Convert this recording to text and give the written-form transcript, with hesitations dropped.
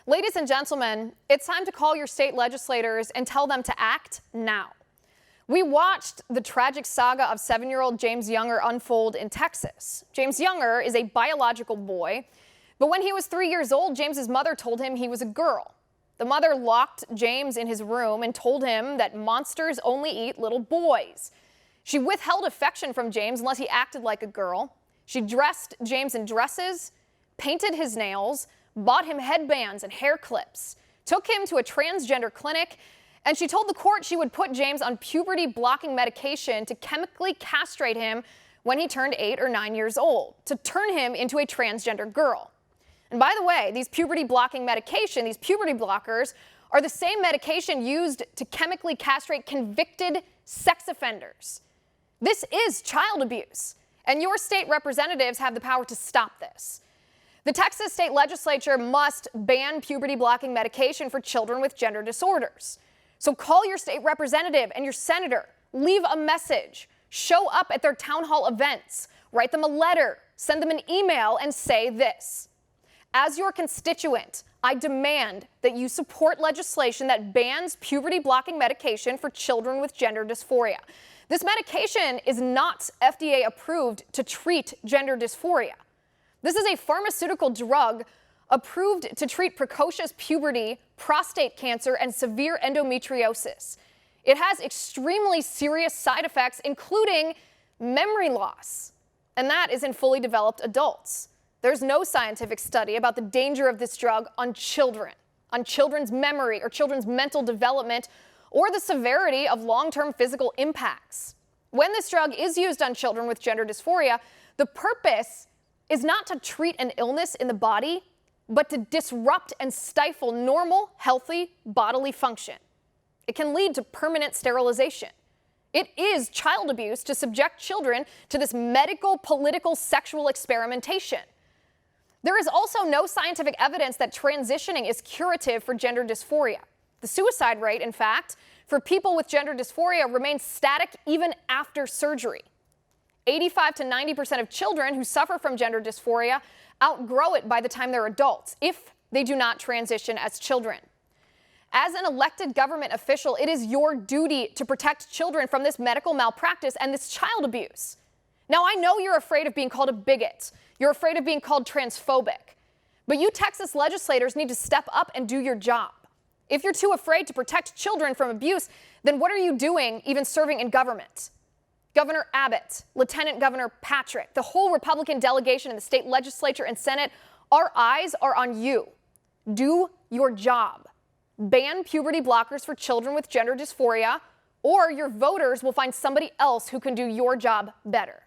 Ladies and gentlemen, it's time to call your state legislators and tell them to act now. We watched the tragic saga of 7-year-old James Younger unfold in Texas. James Younger is a biological boy, but when he was 3 years old, James's mother told him he was a girl. The mother locked James in his room and told him that monsters only eat little boys. She withheld affection from James unless he acted like a girl. She dressed James in dresses, painted his nails, bought him headbands and hair clips, took him to a transgender clinic, and she told the court she would put James on puberty-blocking medication to chemically castrate him when he turned 8 or 9 years old, to turn him into a transgender girl. And by the way, these puberty-blocking medication, these puberty blockers, are the same medication used to chemically castrate convicted sex offenders. This is child abuse, and your state representatives have the power to stop this. The Texas state legislature must ban puberty-blocking medication for children with gender disorders. So call your state representative and your senator, leave a message, show up at their town hall events, write them a letter, send them an email, and say this: as your constituent, I demand that you support legislation that bans puberty-blocking medication for children with gender dysphoria. This medication is not FDA approved to treat gender dysphoria. This is a pharmaceutical drug approved to treat precocious puberty, prostate cancer, and severe endometriosis. It has extremely serious side effects, including memory loss, and that is in fully developed adults. There's no scientific study about the danger of this drug on children, on children's memory or children's mental development, or the severity of long-term physical impacts. When this drug is used on children with gender dysphoria, the purpose is not to treat an illness in the body, but to disrupt and stifle normal, healthy bodily function. It can lead to permanent sterilization. It is child abuse to subject children to this medical, political, sexual experimentation. There is also no scientific evidence that transitioning is curative for gender dysphoria. The suicide rate, in fact, for people with gender dysphoria remains static even after surgery. 85 to 90% of children who suffer from gender dysphoria outgrow it by the time they're adults, if they do not transition as children. As an elected government official, it is your duty to protect children from this medical malpractice and this child abuse. Now, I know you're afraid of being called a bigot. You're afraid of being called transphobic. But you Texas legislators need to step up and do your job. If you're too afraid to protect children from abuse, then what are you doing even serving in government? Governor Abbott, Lieutenant Governor Patrick, the whole Republican delegation in the state legislature and Senate, our eyes are on you. Do your job. Ban puberty blockers for children with gender dysphoria, or your voters will find somebody else who can do your job better.